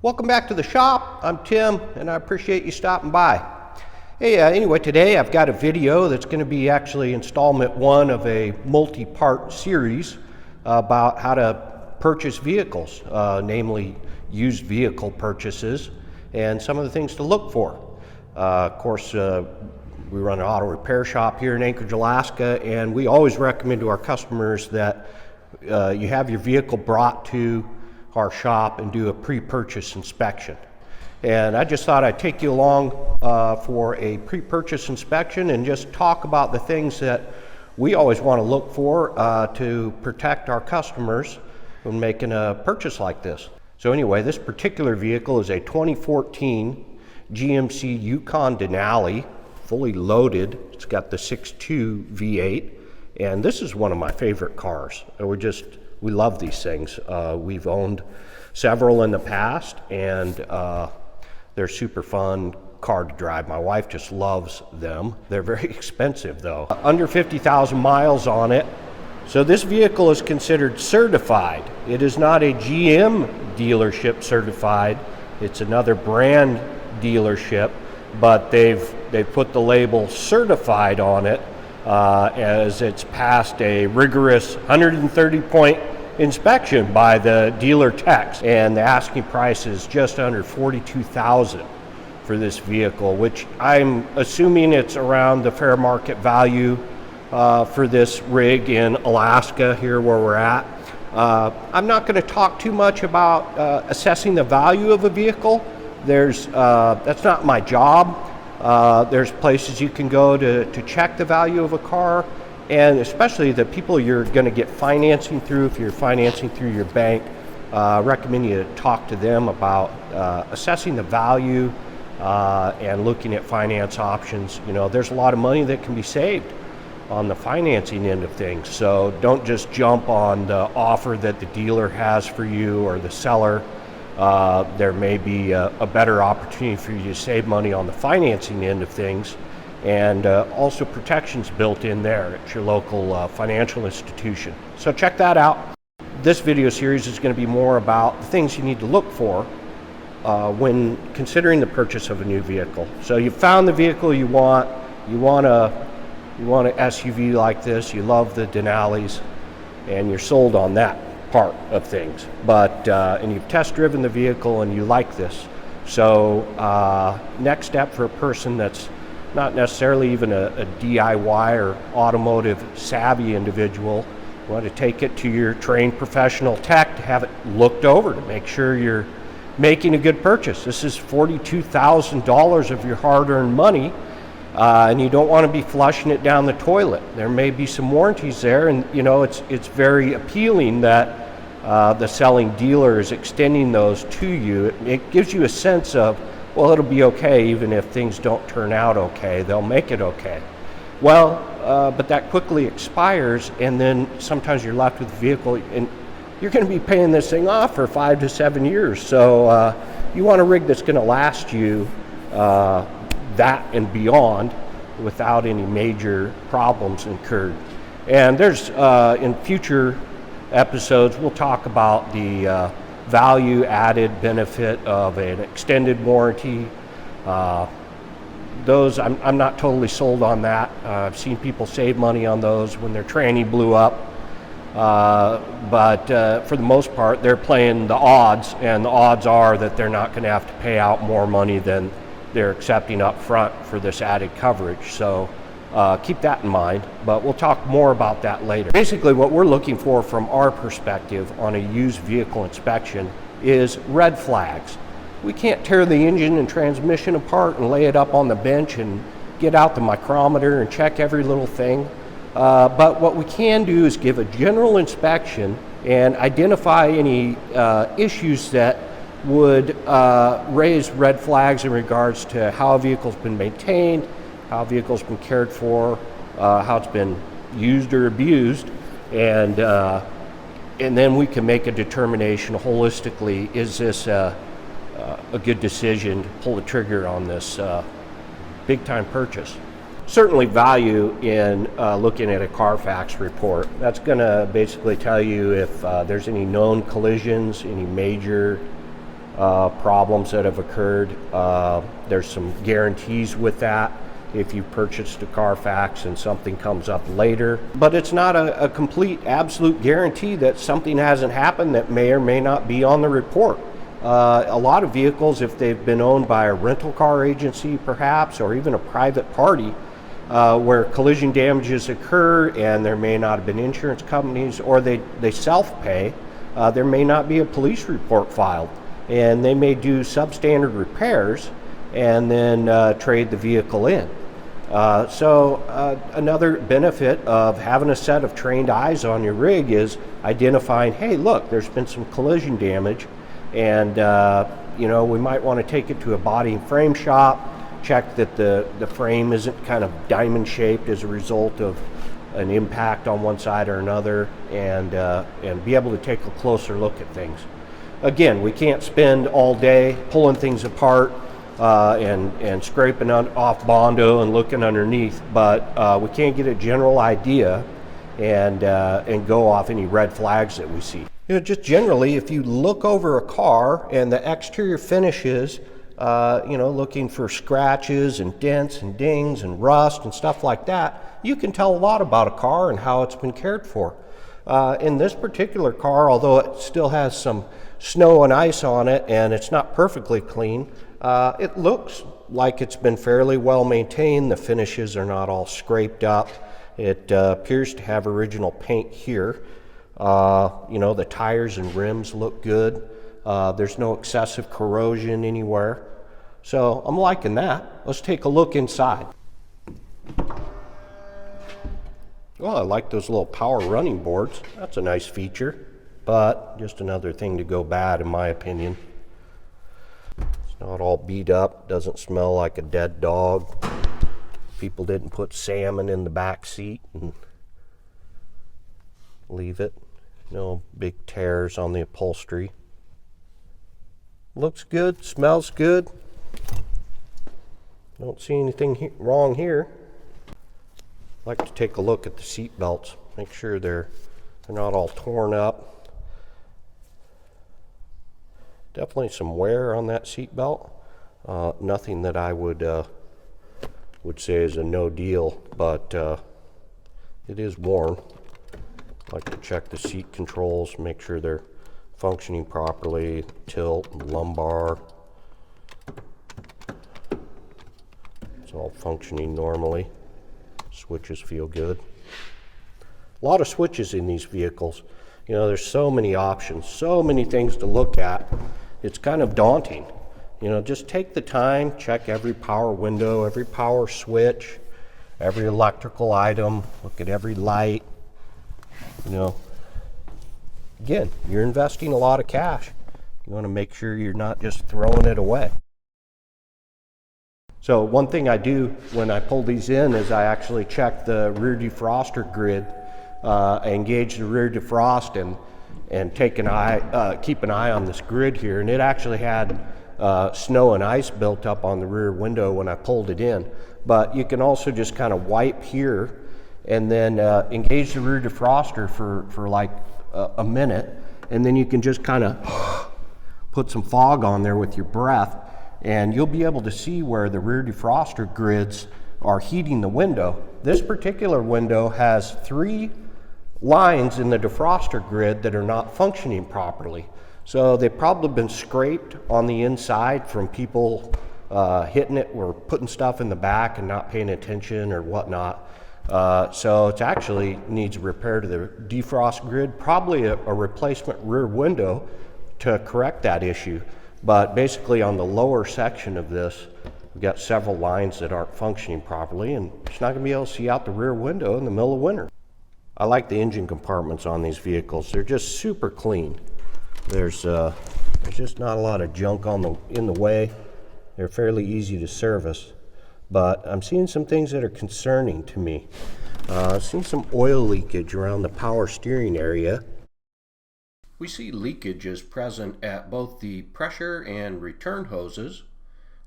Welcome back to the shop. I'm Tim, and I appreciate you stopping by. Hey, anyway, today I've got a video that's going to be actually installment one of a multi-part series about how to purchase vehicles, namely used vehicle purchases, and some of the things to look for. Of course, we run an auto repair shop here in Anchorage, Alaska, and we always recommend to our customers that you have your vehicle brought to our shop and do a pre-purchase inspection. And I just thought I'd take you along for a pre-purchase inspection and just talk about the things that we always want to look for to protect our customers when making a purchase like this. So anyway, this particular vehicle is a 2014 GMC Yukon Denali, fully loaded. It's got the 6.2 V8, and this is one of my favorite cars. We love these things. We've owned several in the past, and they're super fun car to drive. My wife just loves them. They're very expensive though. Under 50,000 miles on it. So this vehicle is considered certified. It is not a GM dealership certified. It's another brand dealership, but they've put the label certified on it as it's passed a rigorous 130-point inspection by the dealer techs, and the asking price is just under $42,000 for this vehicle, which I'm assuming it's around the fair market value for this rig in Alaska here where we're at. I'm not going to talk too much about assessing the value of a vehicle. That's not my job. There's places you can go to check the value of a car, and especially the people you're going to get financing through. If you're financing through your bank, I recommend you talk to them about assessing the value and looking at finance options. You know, there's a lot of money that can be saved on the financing end of things, so don't just jump on the offer that the dealer has for you or the seller. There may be a better opportunity for you to save money on the financing end of things, and also protections built in there at your local financial institution. So check that out. This video series is going to be more about the things you need to look for when considering the purchase of a new vehicle. So you found the vehicle you want an SUV like this, you love the Denalis, and you're sold on that part of things, but and you've test driven the vehicle and you like this. So next step for a person that's not necessarily even a DIY or automotive savvy individual, you want to take it to your trained professional tech to have it looked over to make sure you're making a good purchase. This is $42,000 of your hard-earned money, and you don't want to be flushing it down the toilet. There may be some warranties there, and you know it's very appealing that the selling dealer is extending those to you. It gives you a sense of, well, it'll be okay even if things don't turn out okay. They'll make it okay. Well, but that quickly expires, and then sometimes you're left with a vehicle, and you're going to be paying this thing off for 5 to 7 years. So you want a rig that's going to last you that and beyond without any major problems incurred. And there's in future episodes we'll talk about the value added benefit of an extended warranty. Those I'm not totally sold on that. I've seen people save money on those when their tranny blew up, but for the most part they're playing the odds, and the odds are that they're not going to have to pay out more money than they're accepting up front for this added coverage. So keep that in mind, but we'll talk more about that later. Basically what we're looking for from our perspective on a used vehicle inspection is red flags. We can't tear the engine and transmission apart and lay it up on the bench and get out the micrometer and check every little thing, but what we can do is give a general inspection and identify any issues that would raise red flags in regards to how a vehicle's been maintained, how a vehicle's been cared for, how it's been used or abused, and then we can make a determination holistically, is this a good decision to pull the trigger on this big time purchase. Certainly value in looking at a Carfax report. That's going to basically tell you if there's any known collisions, any major problems that have occurred. There's some guarantees with that if you purchased a Carfax and something comes up later. But it's not a complete, absolute guarantee that something hasn't happened that may or may not be on the report. A lot of vehicles, if they've been owned by a rental car agency perhaps, or even a private party, where collision damages occur and there may not have been insurance companies, or they self-pay, there may not be a police report filed, and they may do substandard repairs and then trade the vehicle in. Another benefit of having a set of trained eyes on your rig is identifying, hey, look, there's been some collision damage, and we might want to take it to a body and frame shop, check that the frame isn't kind of diamond shaped as a result of an impact on one side or another, and be able to take a closer look at things. Again, we can't spend all day pulling things apart and scraping off Bondo and looking underneath, but we can get a general idea and go off any red flags that we see. Just generally, if you look over a car and the exterior finishes, looking for scratches and dents and dings and rust and stuff like that, you can tell a lot about a car and how it's been cared for. In this particular car, although it still has some snow and ice on it and it's not perfectly clean, it looks like it's been fairly well maintained. The finishes are not all scraped up. It appears to have original paint here. The tires and rims look good. There's no excessive corrosion anywhere. So I'm liking that. Let's take a look inside. Well, I like those little power running boards. That's a nice feature, but just another thing to go bad in my opinion. It's not all beat up, doesn't smell like a dead dog. People didn't put salmon in the back seat and leave it. No big tears on the upholstery. Looks good, smells good. Don't see anything wrong here. Like to take a look at the seat belts, make sure they're not all torn up. Definitely some wear on that seat belt. Nothing that I would say is a no deal, but it is worn. Like to check the seat controls, make sure they're functioning properly. Tilt, lumbar. It's all functioning normally. Switches feel good. A lot of switches in these vehicles. There's so many options, so many things to look at. It's kind of daunting. Just take the time, check every power window, every power switch, every electrical item, look at every light. Again, you're investing a lot of cash. You want to make sure you're not just throwing it away. So one thing I do when I pull these in is I actually check the rear defroster grid, engage the rear defrost, and take an eye, keep an eye on this grid here. And it actually had snow and ice built up on the rear window when I pulled it in. But you can also just kind of wipe here and then engage the rear defroster for like a minute, and then you can just kind of put some fog on there with your breath, and you'll be able to see where the rear defroster grids are heating the window. This particular window has 3 lines in the defroster grid that are not functioning properly. So they've probably been scraped on the inside from people hitting it or putting stuff in the back and not paying attention or whatnot. So it actually needs repair to the defrost grid, probably a replacement rear window to correct that issue. But basically on the lower section of this, we've got several lines that aren't functioning properly, and it's not going to be able to see out the rear window in the middle of winter. I like the engine compartments on these vehicles. They're just super clean. There's just not a lot of junk in the way. They're fairly easy to service. But I'm seeing some things that are concerning to me. I've seen some oil leakage around the power steering area. We see leakages present at both the pressure and return hoses.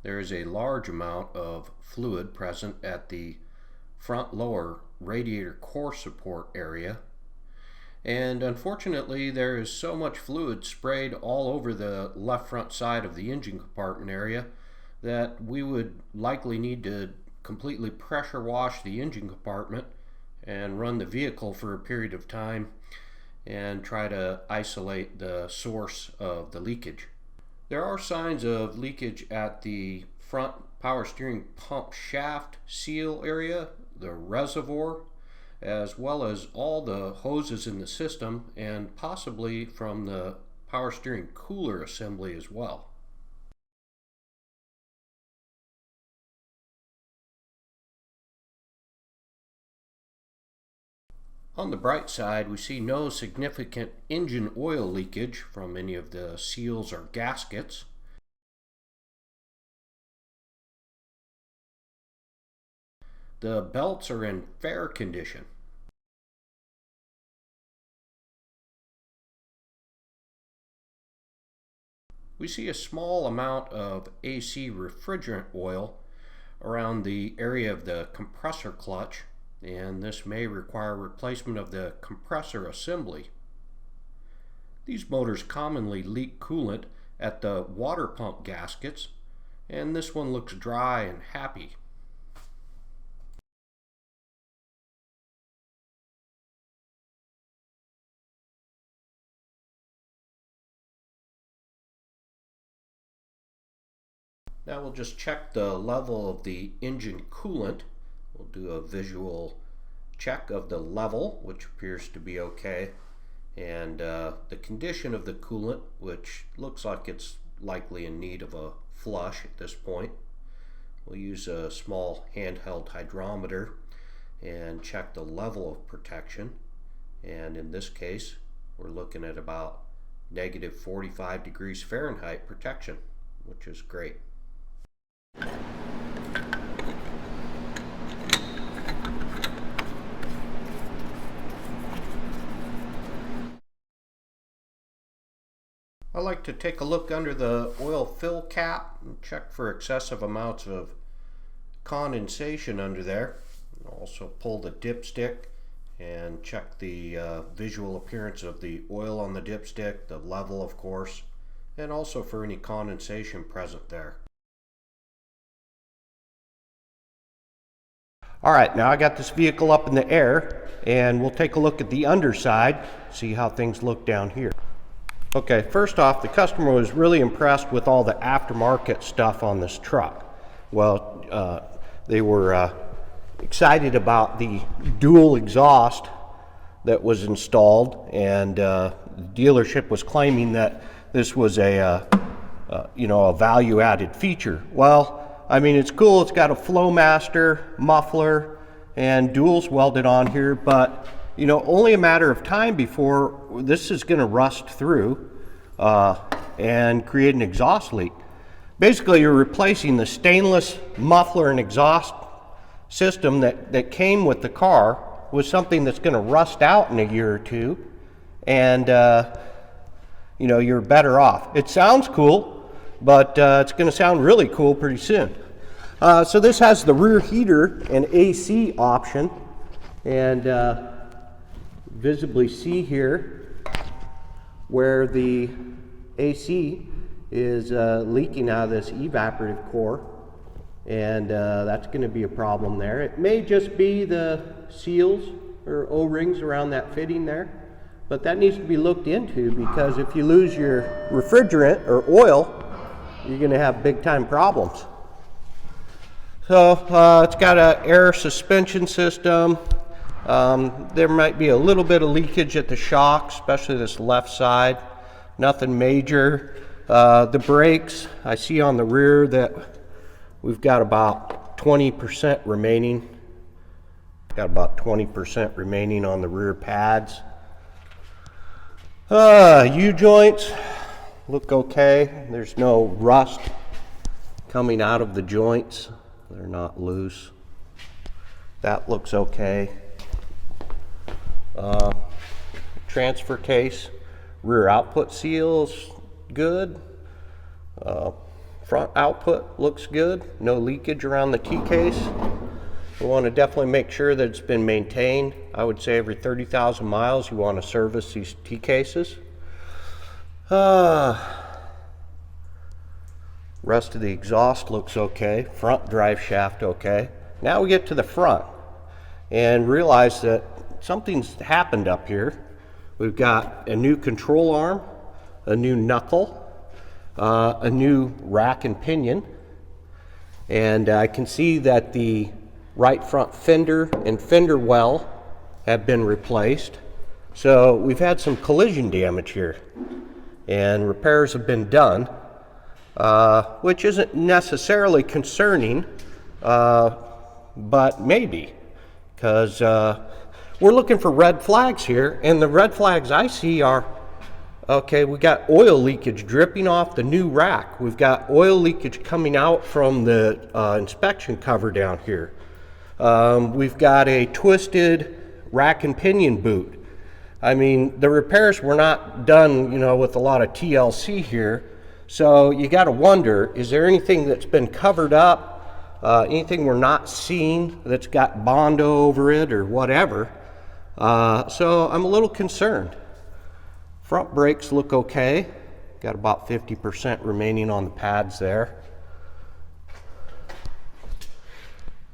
There is a large amount of fluid present at the front lower radiator core support area. And unfortunately, there is so much fluid sprayed all over the left front side of the engine compartment area that we would likely need to completely pressure wash the engine compartment and run the vehicle for a period of time and try to isolate the source of the leakage. There are signs of leakage at the front power steering pump shaft seal area, the reservoir, as well as all the hoses in the system, and possibly from the power steering cooler assembly as well. On the bright side, we see no significant engine oil leakage from any of the seals or gaskets. The belts are in fair condition. We see a small amount of AC refrigerant oil around the area of the compressor clutch, and this may require replacement of the compressor assembly. These motors commonly leak coolant at the water pump gaskets, and this one looks dry and happy. Now we'll just check the level of the engine coolant. We'll do a visual check of the level, which appears to be okay, and the condition of the coolant, which looks like it's likely in need of a flush at this point. We'll use a small handheld hydrometer and check the level of protection, and in this case we're looking at about negative 45 degrees Fahrenheit protection, which is great. I like to take a look under the oil fill cap and check for excessive amounts of condensation under there. Also pull the dipstick and check the visual appearance of the oil on the dipstick, the level of course, and also for any condensation present there. Alright, now I got this vehicle up in the air and we'll take a look at the underside, see how things look down here. Okay, first off, the customer was really impressed with all the aftermarket stuff on this truck. Well, they were excited about the dual exhaust that was installed, and the dealership was claiming that this was a value-added feature. Well, I mean, it's cool. It's got a Flowmaster muffler and duals welded on here, but only a matter of time before this is going to rust through and create an exhaust leak. Basically, you're replacing the stainless muffler and exhaust system that came with the car with something that's going to rust out in a year or two, and you're better off. It sounds cool, but it's going to sound really cool pretty soon. So this has the rear heater and AC option, and visibly see here where the AC is leaking out of this evaporative core, and that's going to be a problem there. It may just be the seals or O-rings around that fitting there, but that needs to be looked into, because if you lose your refrigerant or oil, you're going to have big time problems. So it's got an air suspension system. There might be a little bit of leakage at the shock, especially this left side. Nothing major. The brakes, I see on the rear that we've got about 20% remaining. Got about 20% remaining on the rear pads. U-joints look okay. There's no rust coming out of the joints. They're not loose. That looks okay. Transfer case, rear output seals good. Front output looks good. No leakage around the T-case. We want to definitely make sure that it's been maintained. I would say every 30,000 miles you want to service these T-cases. Rest of the exhaust looks okay. Front drive shaft okay. Now we get to the front and realize that something's happened up here. We've got a new control arm, a new knuckle, a new rack and pinion, and I can see that the right front fender and fender well have been replaced. So we've had some collision damage here, and repairs have been done, which isn't necessarily concerning, but maybe, because we're looking for red flags here, and the red flags I see are, okay, we got oil leakage dripping off the new rack. We've got oil leakage coming out from the inspection cover down here. We've got a twisted rack and pinion boot. I mean, the repairs were not done, you know, with a lot of TLC here. So you got to wonder, is there anything that's been covered up, anything we're not seeing that's got Bondo over it or whatever? So I'm a little concerned. Front brakes look okay. Got about 50% remaining on the pads there.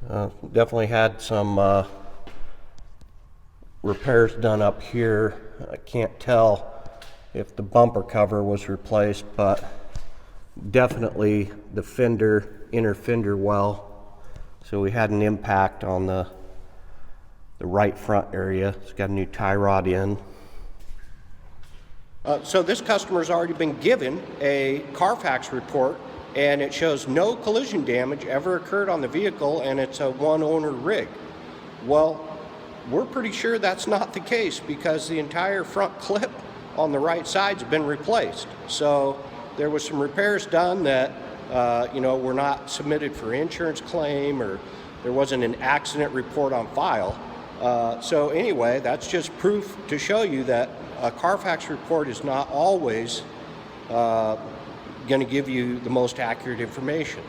Definitely had some repairs done up here. I can't tell if the bumper cover was replaced, but definitely the fender, inner fender well. So we had an impact on the right front area. It's got a new tie rod in. So this customer's already been given a Carfax report, and it shows no collision damage ever occurred on the vehicle, and it's a one-owner rig. Well, we're pretty sure that's not the case, because the entire front clip on the right side's been replaced. So there was some repairs done that were not submitted for insurance claim, or there wasn't an accident report on file. So anyway, that's just proof to show you that a Carfax report is not always going to give you the most accurate information.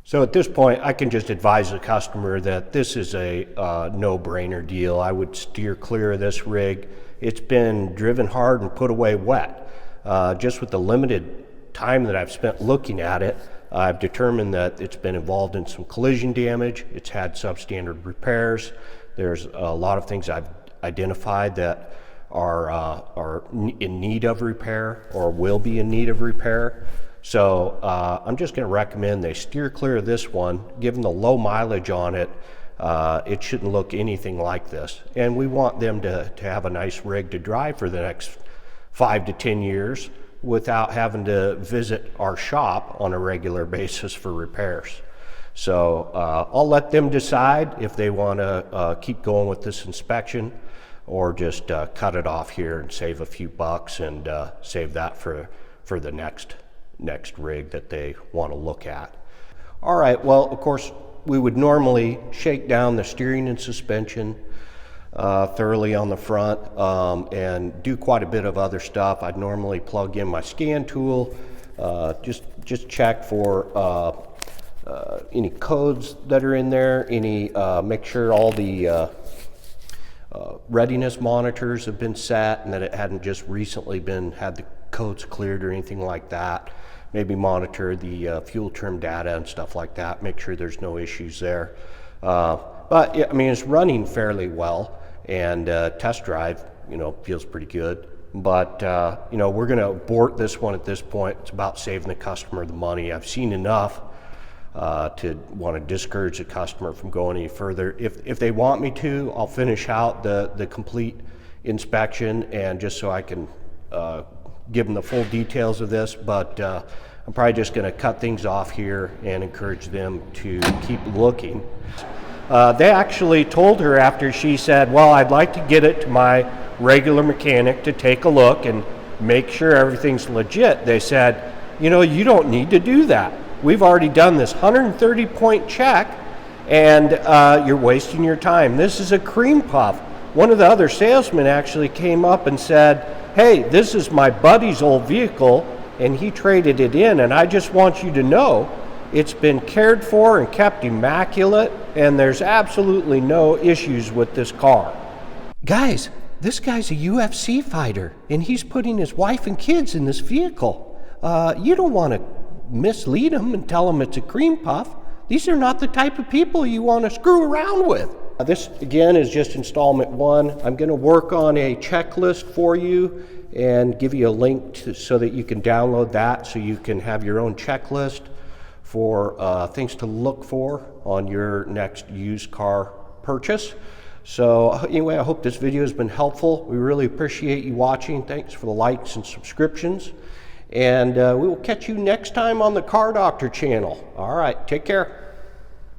So at this point, I can just advise the customer that this is a no-brainer deal. I would steer clear of this rig. It's been driven hard and put away wet. Just with the limited time that I've spent looking at it, I've determined that it's been involved in some collision damage. It's had substandard repairs. There's a lot of things I've identified that are in need of repair or will be in need of repair. So I'm just going to recommend they steer clear of this one. Given the low mileage on it, it shouldn't look anything like this. And we want them to have a nice rig to drive for the next 5 to 10 years without having to visit our shop on a regular basis for repairs. So I'll let them decide if they want to keep going with this inspection, or just cut it off here and save a few bucks and save that for the next rig that they want to look at. All right, well, of course, we would normally shake down the steering and suspension thoroughly on the front and do quite a bit of other stuff. I'd normally plug in my scan tool, just check for any codes that are in there, make sure all the readiness monitors have been set and that it hadn't just recently had the codes cleared or anything like that. Maybe monitor the fuel trim data and stuff like that, make sure there's no issues there. But yeah, I mean, it's running fairly well, and test drive, feels pretty good. But we're going to abort this one at this point. It's about saving the customer the money. I've seen enough to want to discourage the customer from going any further. If they want me to, I'll finish out the complete inspection, and just so I can give them the full details of this, but I'm probably just going to cut things off here and encourage them to keep looking. They actually told her after she said, well, I'd like to get it to my regular mechanic to take a look and make sure everything's legit. They said, you don't need to do that. We've already done this 130-point check, and you're wasting your time. This is a cream puff. One of the other salesmen actually came up and said, hey, this is my buddy's old vehicle, and he traded it in, and I just want you to know, It's been cared for and kept immaculate, and there's absolutely no issues with this car. Guys, this guy's a UFC fighter, and he's putting his wife and kids in this vehicle. You don't want to mislead them and tell them it's a cream puff. These are not the type of people you want to screw around with. This, again, is just installment 1. I'm going to work on a checklist for you and give you a link so that you can download that, so you can have your own checklist for things to look for on your next used car purchase. So anyway, I hope this video has been helpful. We really appreciate you watching. Thanks for the likes and subscriptions. And we will catch you next time on the Car Doctor channel. All right, take care.